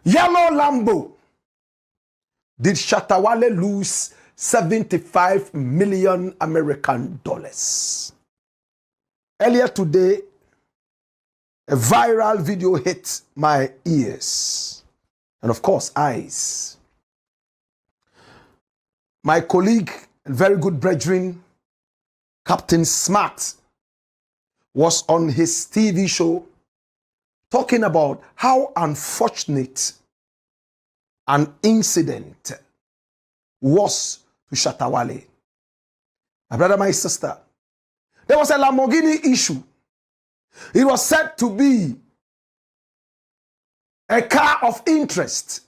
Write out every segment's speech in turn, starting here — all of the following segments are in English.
Yellow Lambo. Did Shatta Wale lose 75 million American dollars? Earlier today, a viral video hit my ears and of course eyes. My colleague and very good brethren, Captain Smart, was on his TV show talking about how unfortunate an incident was to Shatta Wale. My brother, my sister, there was a Lamborghini issue. It was said to be a car of interest.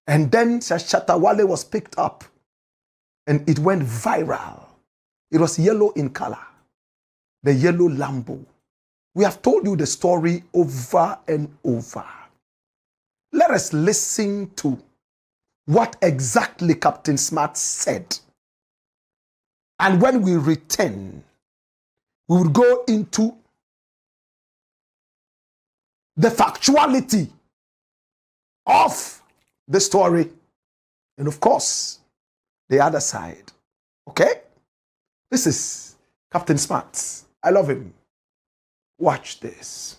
And then Shatta Wale was picked up and it went viral. It was yellow in color, the yellow Lambo. We have told you the story over and over. Let us listen to what exactly Captain Smart said. And when we return, we will go into the factuality of the story. And of course, the other side. Okay? This is Captain Smart. I love him. Watch this.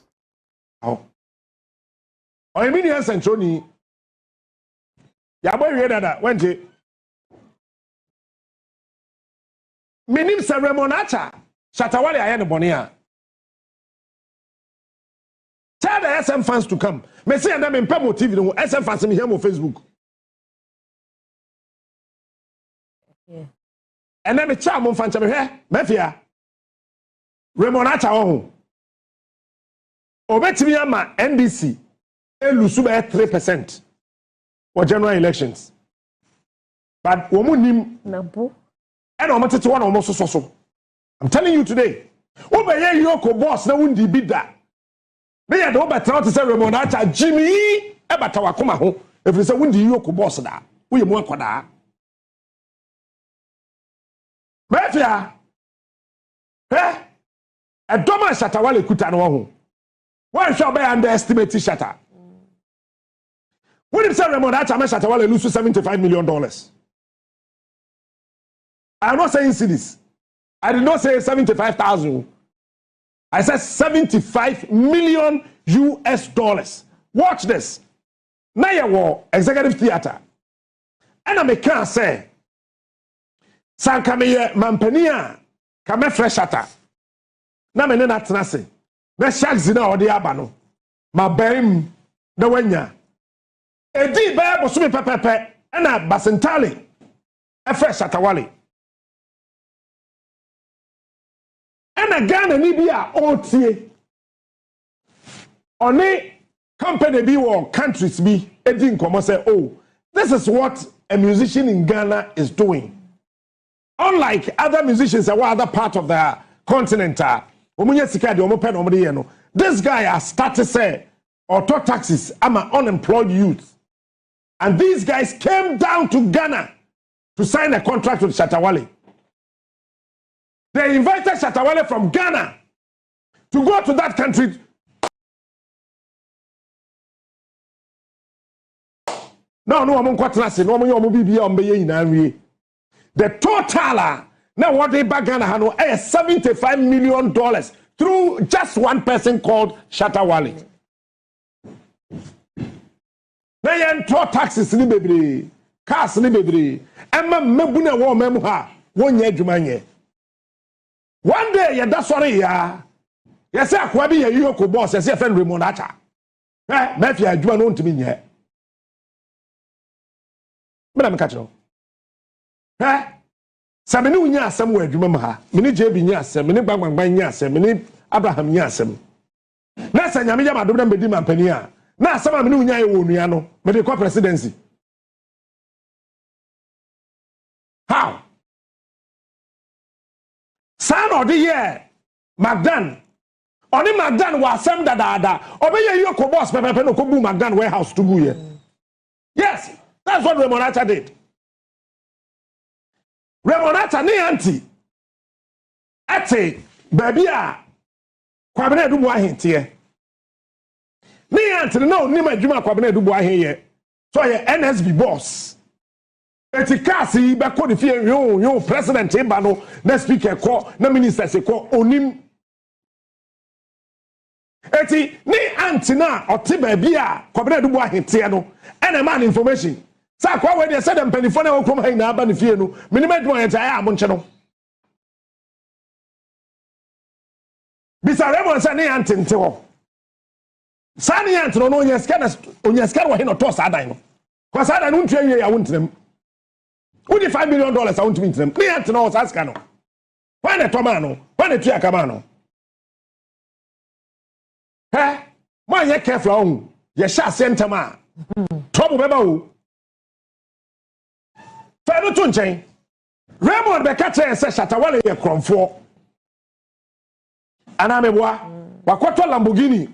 Oh. I mean, yes, and Tony. Ya boy, we that went it. Minim Atta. Shatta Wale ayane bonia. Tell the SM fans to come. Me see and them in Pemo TV, no SM fans me here on Facebook. Yeah. And then me charm on fan chame here. Me fear. Atta on. Obetimi ama NDC. Elusu by 3% for general elections. But womu nim NAPO. And omo one almost so. I'm telling you today. Obeye EOCO boss na wundi bida. Me ya do betra to say Atta Jimmy e bata wakoma ho. Efiri say wundi EOCO boss da. Wo ye mu akoda. Mafia. A doma Shatta Wale kuta no ho. Why shall be underestimate Shatta? When you say Atta Shatta Wale lose $75 million. I am not saying cities. I did not say 75,000. I said 75 million US dollars. Watch this. Now you war executive theater. And I can say, San Kameye Mampania, Kame fresh Shatta. Na me na tenase. Na shacks na odi abano. Ma berim na wanya. Edi ba bosume pepepe na basentale. E fresh Shatta Wale. And a Ghana ni bi a otie. Oni company bi or countries bi edi nkomo say, oh, this is what a musician in Ghana is doing. Unlike other musicians that were other part of the continent, this guy has started say auto taxes. I'm an unemployed youth, and these guys came down to Ghana to sign a contract with Shatta Wale. They invited Shatta Wale from Ghana to go to that country. No, I'm quite classy. No, the total now what they back Ghana had $75 million through just one person called Shatta Wale. Now you taxes ni bebre, cars ni bebre, emma mebuna wo memu ha, wonye adwumanye. One day you that's sorry ya. You say akwabi ye EOCO boss, you say friend Atta. Me fi adwuma no ntimi nye. Me na me catch no. Sammy unya asem wa adwuma ha. Me ni JB nya asem, me ni gbangbangban nya asem, me ni Abraham nya asem. Na sa nyame ya madom na medi mampani a. Na asem a me ni unya ye wo nua no, me de kwa presidency. How? Son of the year, Magdan. Only Magdan was asem da. Obey EOCO boss pepe no ko bu Magdan warehouse to bu ye. Yes, that's what Atta did. Atta ni auntie. Ate baby a Kwabena Agyapong ahintie. Me antene no ni ma dwuma Kwabena Adubu ahe so ye NSB boss eti kasi be ko de fie yo president e ba no na speaker ko na minister se ko onim eti ni antena ote ba bia Kwabena Adubu ahete no ena man information sa kwa we de se dem panifo na okrom ha ina ba ne fie no minima dwuma ye ta ya mo nche no bisa Raymond sa ni antente ho sa ni anteno no onye scan wo he no to sa dan no kwa sa dan no ntwe ye ya wontrem udi $5 million a wontumi ntrem ni anteno sa scan no when the toma no when the tua kama no man ye careful on ye sha sentem a trouble beba o fa no to nchen Raymond be catch say Shatta Wale ye kromfo anameboa wakoto Lamborghini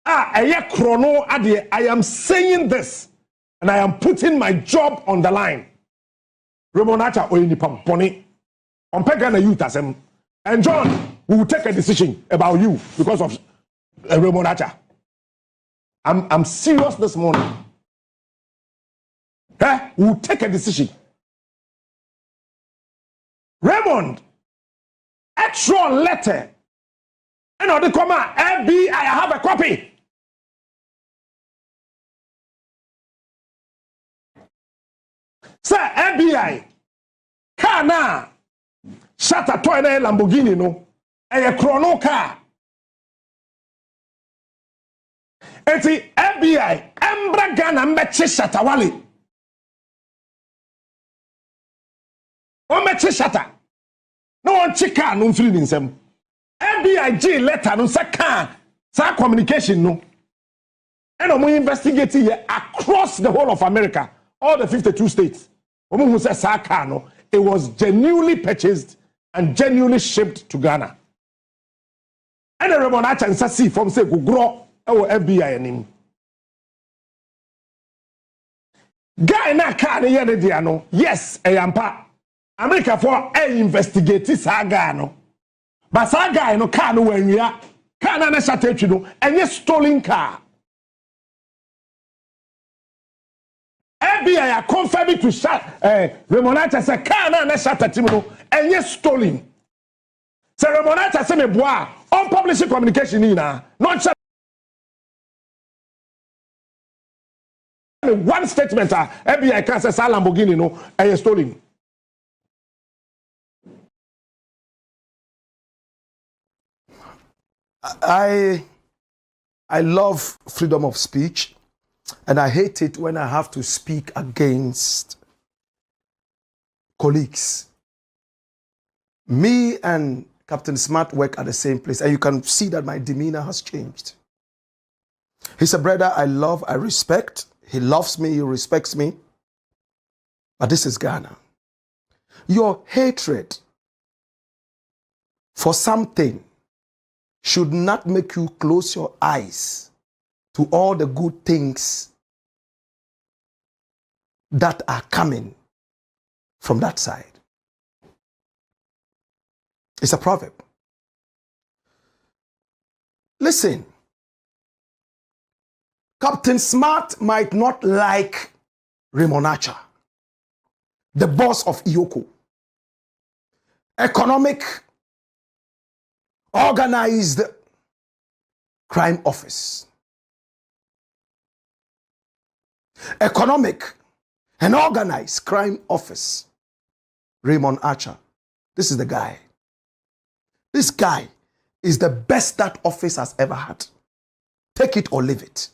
eye chrono ade. I am saying this and I am putting my job on the line. Raymond Atta oyini pamponi on Pegana youth asem. And John, we will take a decision about you because of Raymond Atta. I'm serious this morning. We will take a decision. Raymond, extra letter. And on the comma, FBI, I have a copy. Sir, FBI, kana Shatta Wale Lamborghini no, a chrono car. Eti FBI, embra Ghana meche Shatta Wale. O meche Shatta. No one chika no free insem. FBI letter no sa communication no. And we investigate here across the whole of America, all the 52 states. Who say sa no, it was genuinely purchased and genuinely shipped to Ghana. And the Raymond Atta and Sasi from say go grow our FBI name. Guy na car ne ye dia no. Yes, eyampa. America for investigate saga no. But saga no car no wenwia. Car na Shatta etwi no, enye stolen car. FBI are confirming to Raymond Atta say car na Shatta team no enye stolen. Say Raymond Atta say me boa on publishing communication ni na not one statement FBI can say Lamborghini no enye stolen. I love freedom of speech, and I hate it when I have to speak against colleagues. Me and Captain Smart work at the same place, and you can see that my demeanor has changed. He's a brother I love, I respect. He loves me, he respects me. But this is Ghana. Your hatred for something should not make you close your eyes to all the good things that are coming from that side. It's a proverb. Listen, Captain Smart might not like Raymond Atta, the boss of EOCO, economic organized crime office. Economic and organized crime office. Raymond Atta. This is the guy. This guy is the best that office has ever had. Take it or leave it.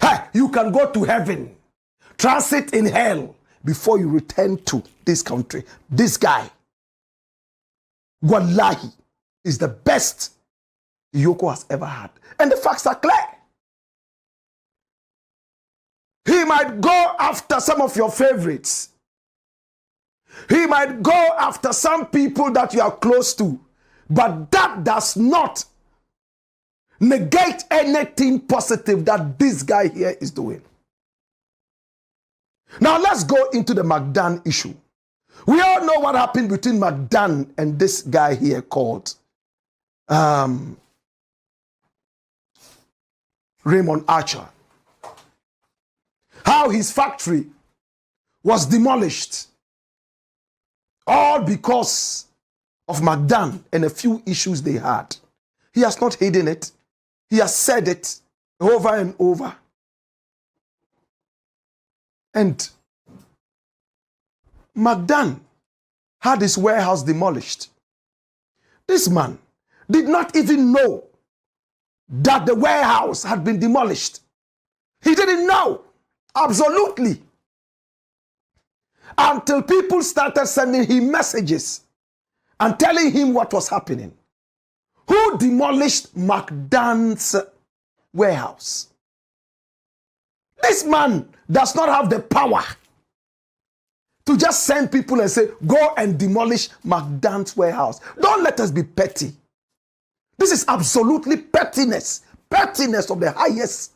Hey, you can go to heaven, transit in hell before you return to this country. This guy, wallahi, is the best EOCO has ever had. And the facts are clear. He might go after some of your favorites. He might go after some people that you are close to. But that does not negate anything positive that this guy here is doing. Now let's go into the McDan issue. We all know what happened between McDan and this guy here called Raymond Archer. How his factory was demolished. All because of McDan and a few issues they had. He has not hidden it. He has said it over and over. And McDan had his warehouse demolished. This man did not even know that the warehouse had been demolished. He didn't know. Absolutely. Until people started sending him messages and telling him what was happening. Who demolished McDan's warehouse? This man does not have the power to just send people and say, go and demolish McDan's warehouse. Don't let us be petty. This is absolutely pettiness. Pettiness of the highest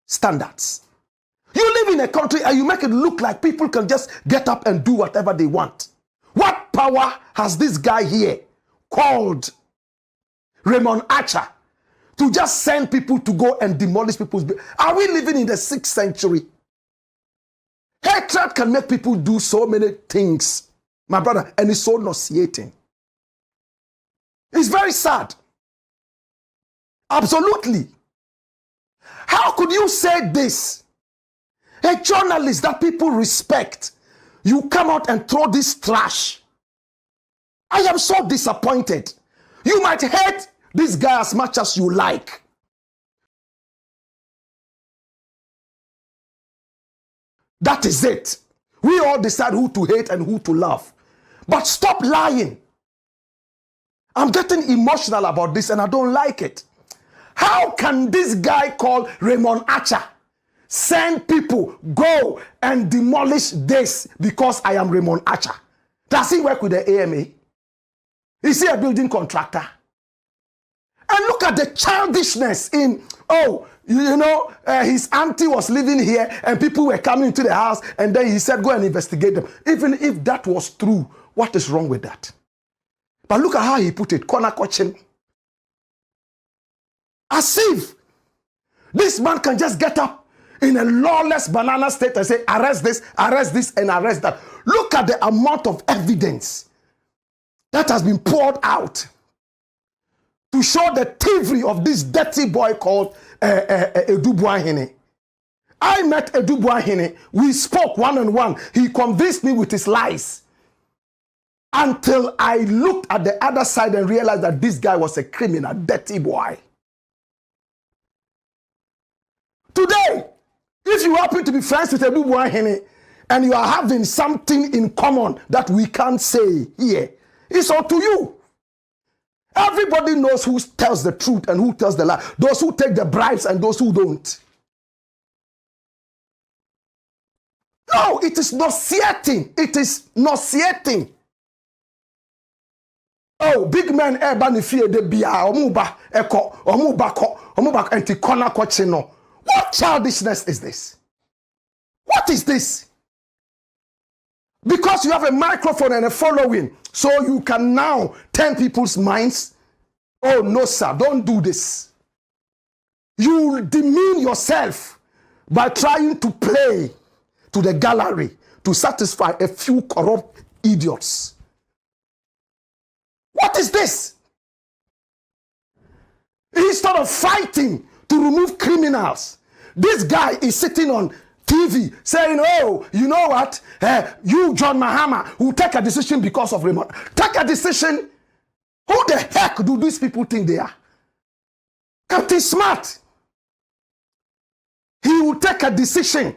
standards. You live in a country and you make it look like people can just get up and do whatever they want. What power has this guy here called Raymond Archer to just send people to go and demolish people's... Are we living in the 6th century? Hatred can make people do so many things, my brother, and it's so nauseating. It's very sad. Absolutely. How could you say this? A journalist that people respect, you come out and throw this trash. I am so disappointed. You might hate this guy as much as you like. That is it. We all decide who to hate and who to love. But stop lying. I'm getting emotional about this and I don't like it. How can this guy called Raymond Archer send people, go and demolish this because I am Raymond Archer? Does he work with the AMA? Is he a building contractor? And look at the childishness in, his auntie was living here and people were coming to the house and then he said, go and investigate them. Even if that was true, what is wrong with that? But look at how he put it, corner coaching. As if this man can just get up in a lawless banana state and say, arrest this, and arrest that. Look at the amount of evidence that has been poured out to show the thievery of this dirty boy called Edubuahene. I met Edubuahene. We spoke one-on-one. He convinced me with his lies. Until I looked at the other side and realized that this guy was a criminal, dirty boy. Today, if you happen to be friends with Edubuahene and you are having something in common that we can't say here, it's up to you. Everybody knows who tells the truth and who tells the lie. Those who take the bribes and those who don't. No, it is nauseating. It is nauseating. Oh, big man, ebani fear de bia, omuba, eko, omuba, enti kona kochino. What childishness is this? What is this? Because you have a microphone and a following, so you can now turn people's minds. Oh, no, sir, don't do this. You demean yourself by trying to play to the gallery to satisfy a few corrupt idiots. What is this? Instead of fighting to remove criminals, this guy is sitting on TV saying, oh, you know what? You, John Mahama, will take a decision because of Raymond. Take a decision? Who the heck do these people think they are? Captain Smart. He will take a decision.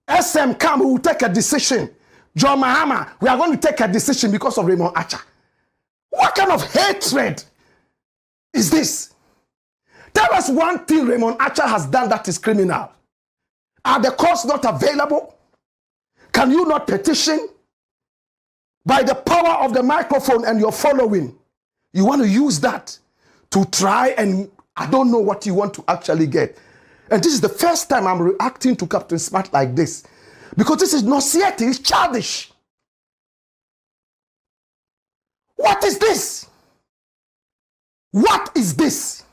SM Cam will take a decision. John Mahama, we are going to take a decision because of Raymond Archer. What kind of hatred is this? Tell us one thing Raymond Archer has done that is criminal. Are the courts not available? Can you not petition? By the power of the microphone and your following, you want to use that to try and I don't know what you want to actually get. And this is the first time I'm reacting to Captain Smart like this. Because this is nauseating, it's childish. What is this? What is this?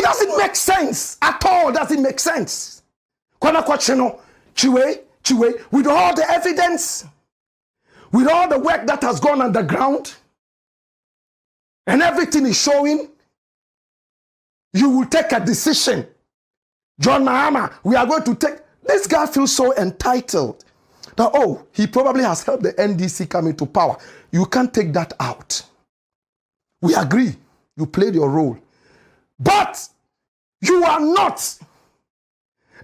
doesn't make sense at all. Doesn't make sense. Chiwe, with all the evidence, with all the work that has gone underground, and everything is showing, you will take a decision. John Mahama, we are going to take... This guy feels so entitled that, oh, he probably has helped the NDC come into power. You can't take that out. We agree. You played your role. But you are not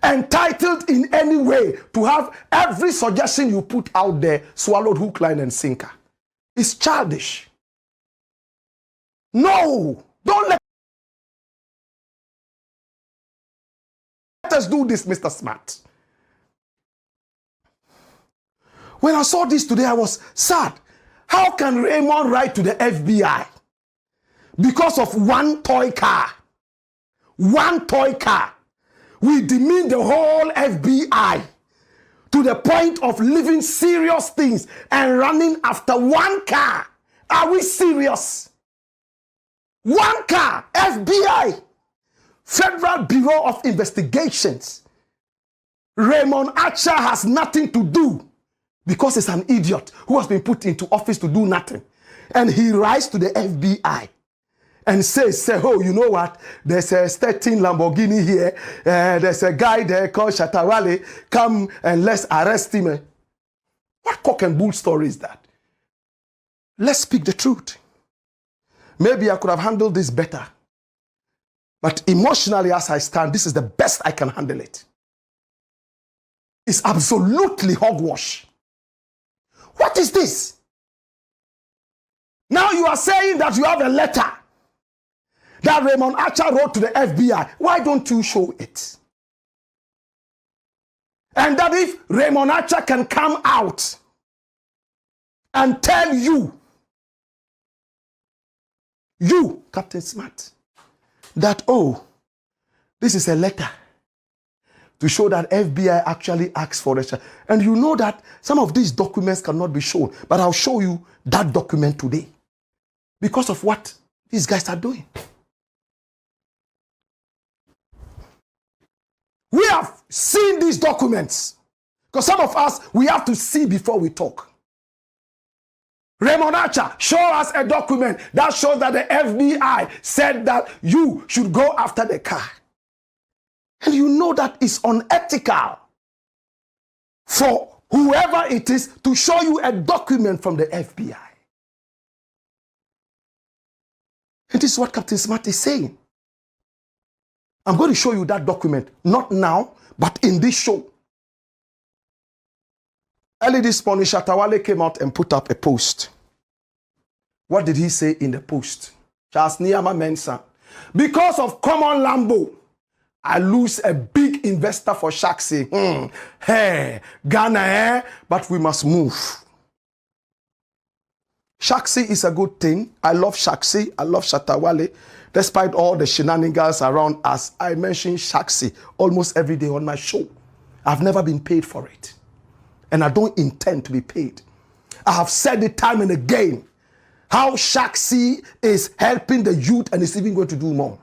entitled in any way to have every suggestion you put out there swallowed hook, line, and sinker. It's childish. No, don't let us do this, Mr. Smart. When I saw this today, I was sad. How can Raymond write to the FBI because of one toy car? One toy car. We demean the whole FBI to the point of living serious things and running after one car. Are we serious? One car, FBI, Federal Bureau of Investigations. Raymond Acha has nothing to do because he's an idiot who has been put into office to do nothing. And he writes to the FBI and says, oh, you know what? There's a 13 Lamborghini here. There's a guy there called Shatta Wale. Come and let's arrest him. What cock and bull story is that? Let's speak the truth. Maybe I could have handled this better. But emotionally, as I stand, this is the best I can handle it. It's absolutely hogwash. What is this? Now you are saying that you have a letter that Raymond Acha wrote to the FBI. Why don't you show it? And that if Raymond Acha can come out and tell you, Captain Smart, that, oh, this is a letter to show that FBI actually asked for it. And you know that some of these documents cannot be shown, but I'll show you that document today because of what these guys are doing. We have seen these documents because some of us, we have to see before we talk. Raymond Acha, show us a document that shows that the FBI said that you should go after the car. And you know that it's unethical for whoever it is to show you a document from the FBI. And this is what Captain Smart is saying. I'm going to show you that document, not now, but in this show. Early this morning, Shatta Wale came out and put up a post. What did he say in the post? Charles Niyama Mensah. Because of common Lambo, I lose a big investor for Shócking. Hey, Ghana, but we must move. Shócking is a good thing. I love Shócking. I love Shatta Wale. Despite all the shenanigans around us, I mention Shócking almost every day on my show. I've never been paid for it. And I don't intend to be paid. I have said it time and again, how Shócking is helping the youth and is even going to do more.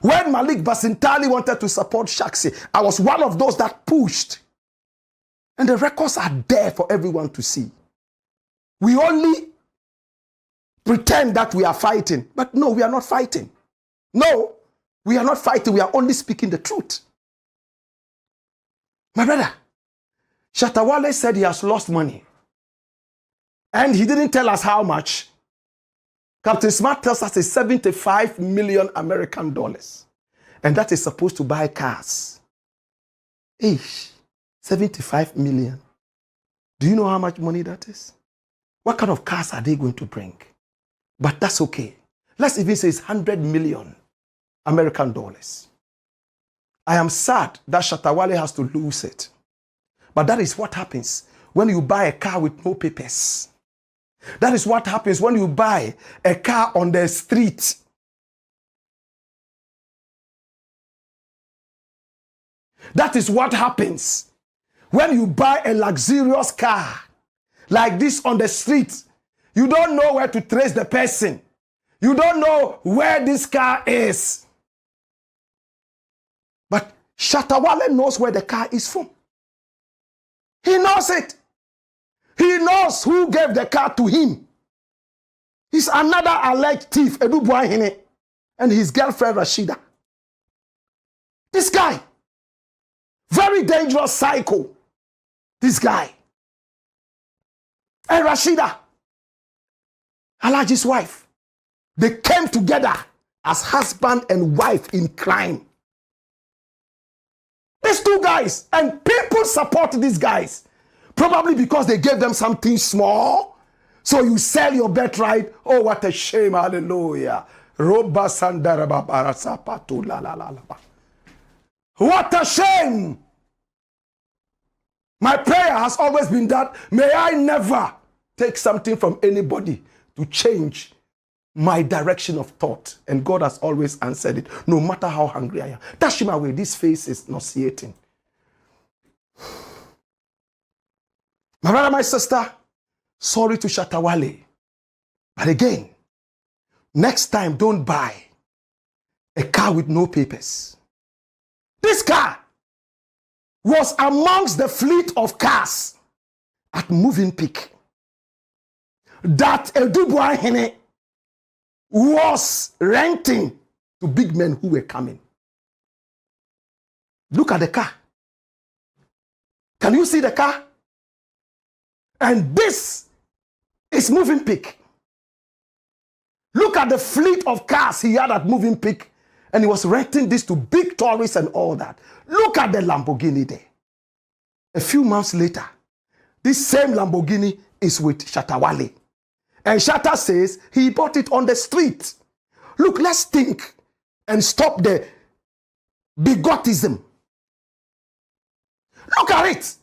When Malik Basintali wanted to support Shócking, I was one of those that pushed. And the records are there for everyone to see. We only pretend that we are fighting. But no, we are not fighting. No, we are not fighting. We are only speaking the truth. My brother, Shatta Wale said he has lost money. And he didn't tell us how much. Captain Smart tells us it's 75 million American dollars. And that is supposed to buy cars. 75 million. Do you know how much money that is? What kind of cars are they going to bring? But that's okay. Let's even say it's 100 million American dollars. I am sad that Shatta Wale has to lose it. But that is what happens when you buy a car with no papers. That is what happens when you buy a car on the street. That is what happens when you buy a luxurious car like this on the street. You don't know where to trace the person. You don't know where this car is. Shatta Wale knows where the car is from. He knows it. He knows who gave the car to him. He's another alleged thief, Edu Buahine, and his girlfriend Rashida. This guy, very dangerous psycho. This guy. And Rashida, Alhaji's wife, they came together as husband and wife in crime. These two guys, and people support these guys, probably because they gave them something small. So you sell your birthright. Oh, what a shame. Hallelujah. What a shame. My prayer has always been that may I never take something from anybody to change my direction of thought. And God has always answered it, no matter how hungry I am. Dash him away. This face is nauseating. My brother, my sister, sorry to Shatta Wale. But again, next time, don't buy a car with no papers. This car was amongst the fleet of cars at Moving Peak that Edu Buahine was renting to big men who were coming. Look at the car. Can you see the car? And this is Moving Peak. Look at the fleet of cars he had at Moving Peak, and he was renting this to big tourists and all that. Look at the Lamborghini there. A few months later, this same Lamborghini is with Shatta Wale. And Shatta says he bought it on the street. Look, let's think and stop the bigotism. Look at it.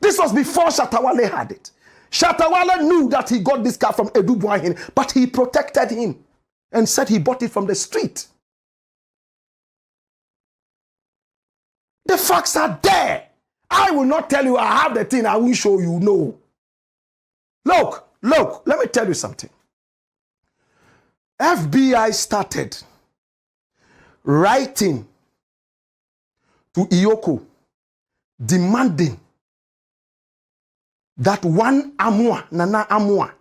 This was before Shatta Wale had it. Shatta Wale knew that he got this car from Edu Buahine, but he protected him and said he bought it from the street. The facts are there. I will not tell you I have the thing, I will show you. No. Look, let me tell you something. FBI started writing to EOCO demanding that one Nana Amua,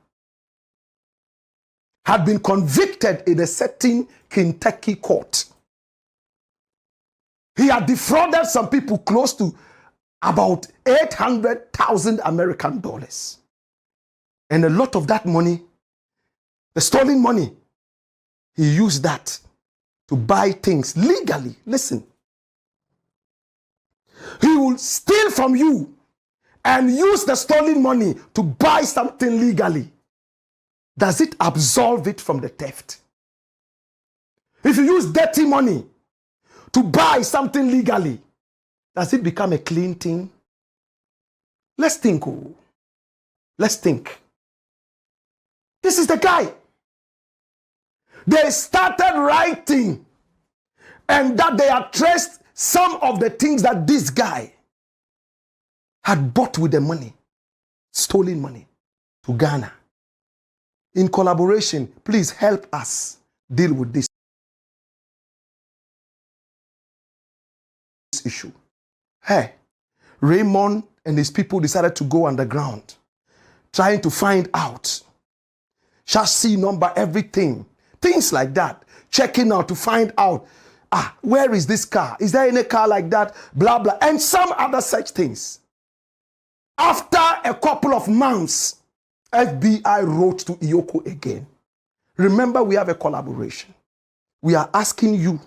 had been convicted in a certain Kentucky court. He had defrauded some people close to about 800,000 American dollars. And a lot of that money, the stolen money, he used that to buy things legally. Listen. He will steal from you and use the stolen money to buy something legally. Does it absolve it from the theft? If you use dirty money to buy something legally, does it become a clean thing? Let's think. Let's think. This is the guy. They started writing, and that they had traced some of the things that this guy had bought with the money, stolen money, to Ghana. In collaboration, please help us deal with this issue. Hey, Raymond and his people decided to go underground, trying to find out chassis number, everything, things like that, checking out to find out, where is this car? Is there any car like that? Blah, blah, and some other such things. After a couple of months, FBI wrote to EOCO again. Remember, we have a collaboration. We are asking you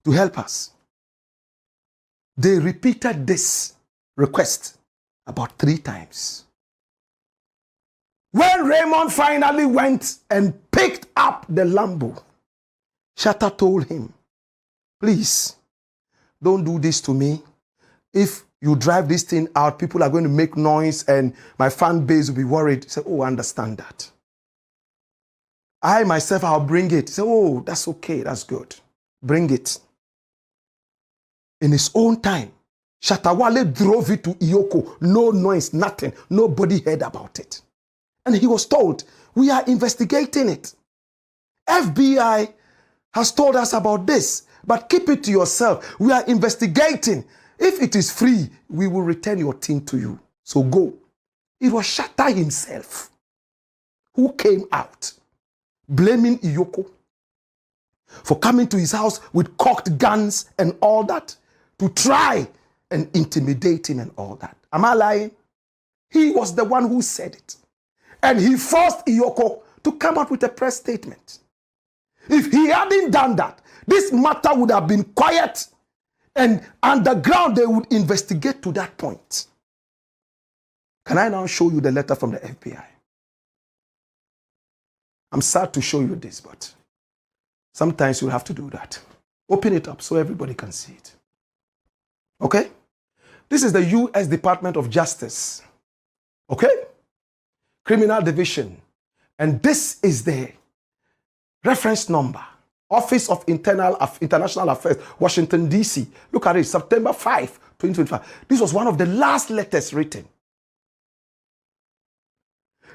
to help us. They repeated this request about 3 times. When Raymond finally went and picked up the Lambo, Shatta told him, please, don't do this to me. If you drive this thing out, people are going to make noise and my fan base will be worried. He said, oh, I understand that. I myself, I'll bring it. He said, oh, that's okay, that's good. Bring it. In his own time, Shatta Wale drove it to EOCO. No noise, nothing. Nobody heard about it. And he was told, we are investigating it. FBI has told us about this. but keep it to yourself. We are investigating. If it is free, we will return your thing to you. So go. It was Shatta himself who came out blaming EOCO for coming to his house with cocked guns and all that to try and intimidate him and all that. Am I lying? He was the one who said it. And he forced EOCO to come up with a press statement. If he hadn't done that, this matter would have been quiet, and underground they would investigate to that point. Can I now show you the letter from the FBI? I'm sad to show you this, but sometimes you have to do that. Open it up so everybody can see it. Okay? This is the U.S. Department of Justice. Okay? Criminal Division. And this is the reference number. Office of International Affairs, Washington, D.C. Look at it, September 5, 2025. This was one of the last letters written.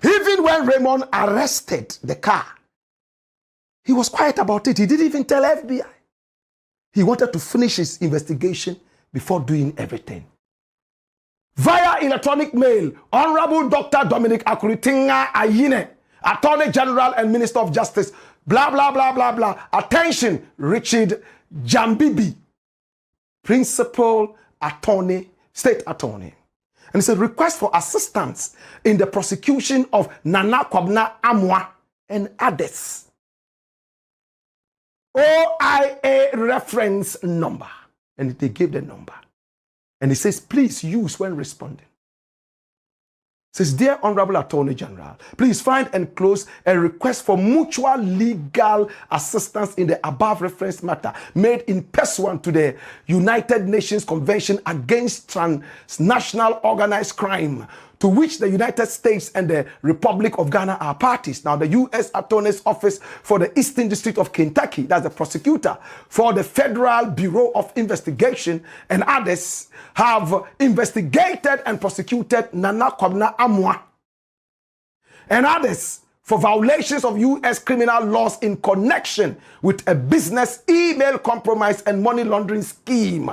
Even when Raymond arrested the car, he was quiet about it. He didn't even tell FBI. He wanted to finish his investigation before doing everything. Via electronic mail, Honorable Dr. Dominic Akuritinga Ayine, Attorney General and Minister of Justice, blah, blah, blah, blah, blah. Attention, Richard Gyamfi, Principal Attorney, State Attorney. And it's a request for assistance in the prosecution of Nana Kwabena Agyapong and others. OIA reference number. And they gave the number. And it says, please use when responding. It says, dear Honorable Attorney General, please find enclosed a request for mutual legal assistance in the above reference matter made in pursuant to the United Nations Convention Against Transnational Organized Crime, to which the United States and the Republic of Ghana are parties. Now, the U.S. Attorney's Office for the Eastern District of Kentucky, that's the prosecutor for the Federal Bureau of Investigation, and others have investigated and prosecuted Nana Kwabena Agyapong and others for violations of U.S. criminal laws in connection with a business email compromise and money laundering scheme,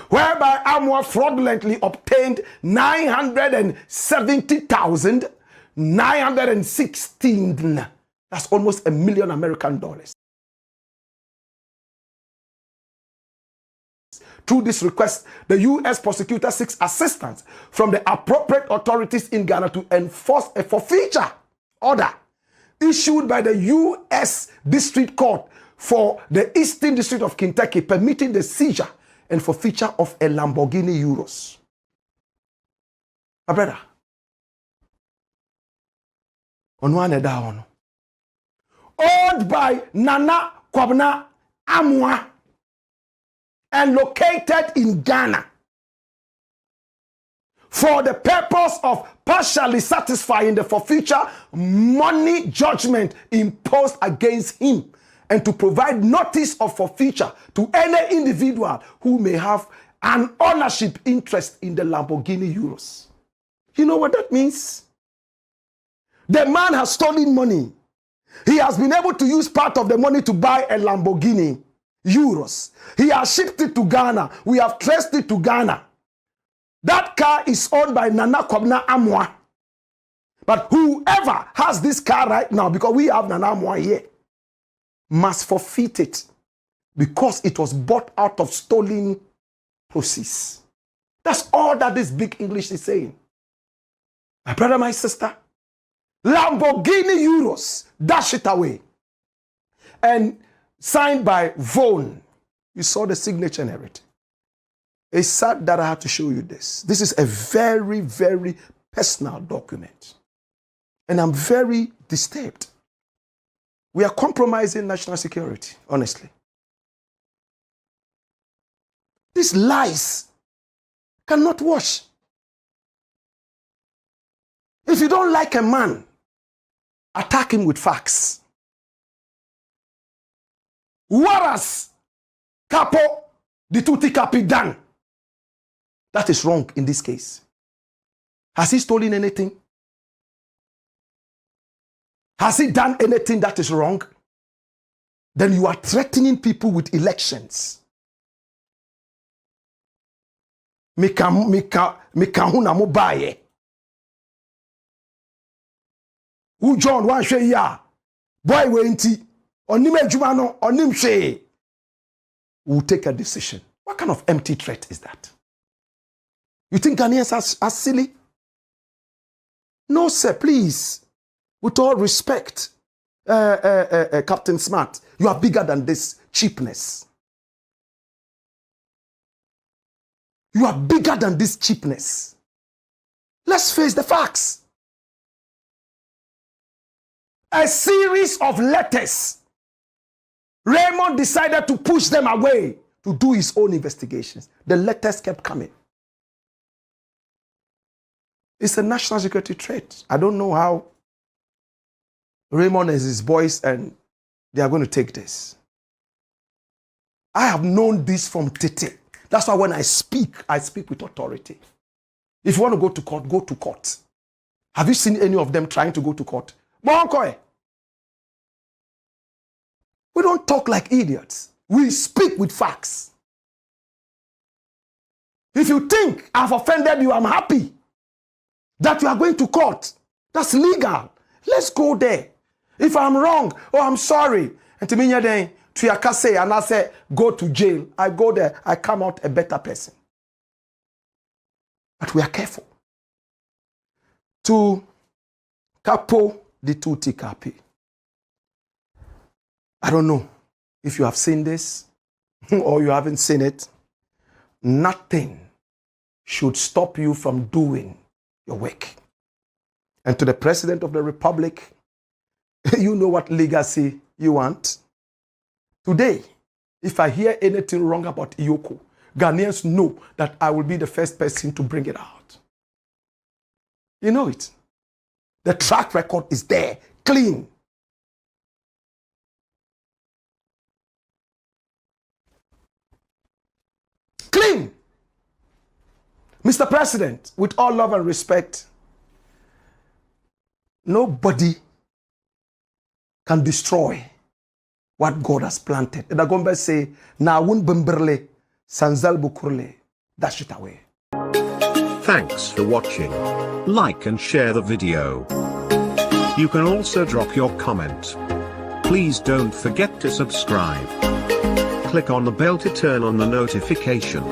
whereby Agyapong fraudulently obtained $970,916. That's almost $1 million American dollars. Through this request, the U.S. prosecutor seeks assistance from the appropriate authorities in Ghana to enforce a forfeiture order issued by the U.S. District Court for the Eastern District of Kentucky, permitting the seizure and forfeiture of a Lamborghini Urus. My brother, owned by Nana Kwabena Agyapong and located in Ghana for the purpose of partially satisfying the forfeiture money judgment imposed against him, and to provide notice of forfeiture to any individual who may have an ownership interest in the Lamborghini Urus. You know what that means? The man has stolen money. He has been able to use part of the money to buy a Lamborghini Urus. He has shipped it to Ghana. We have traced it to Ghana. That car is owned by Nana Kwabena Agyapong. But whoever has this car right now, because we have Nana Agyapong here, must forfeit it because it was bought out of stolen proceeds. That's all that this big English is saying. My brother, my sister, Lamborghini Urus, dash it away. And signed by Vaughan. You saw the signature and everything. It's sad that I have to show you this. This is a very, very personal document. And I'm very disturbed. We are compromising national security, honestly. These lies cannot wash. If you don't like a man, attack him with facts. Whereas capo di tutti capi done. That is wrong in this case. Has he stolen anything? Has he done anything that is wrong? then you are threatening people with elections. Mika huna mobaye. Who John wa hwe ya. Boy we nti onim adwuma no onim hwe. We'll take a decision. What kind of empty threat is that? You think Ghanaians are silly? No, sir, please. With all respect, Captain Smart, you are bigger than this cheapness. You are bigger than this cheapness. Let's face the facts. A series of letters. Raymond decided to push them away to do his own investigations. The letters kept coming. It's a national security threat. I don't know how Raymond and his boys and they are going to take this. I have known this from Tete. That's why when I speak with authority. If you want to go to court, go to court. Have you seen any of them trying to go to court? We don't talk like idiots. We speak with facts. If you think I've offended you, I'm happy that you are going to court. That's legal. Let's go there. If I'm wrong, I'm sorry. And to me, then to say and I say go to jail. I go there. I come out a better person. But we are careful. To capo the tutti capi. I don't know if you have seen this or you haven't seen it. Nothing should stop you from doing your work. And to the President of the Republic, you know what legacy you want. Today, if I hear anything wrong about EOCO, Ghanaians know that I will be the first person to bring it out. You know it. The track record is there, clean. Clean. Mr. President, with all love and respect, nobody can destroy what God has planted. And the Gombe say, na wun bimberle, sanzal bukurle, dash it away. Thanks for watching. Like and share the video. You can also drop your comment. Please don't forget to subscribe. Click on the bell to turn on the notification.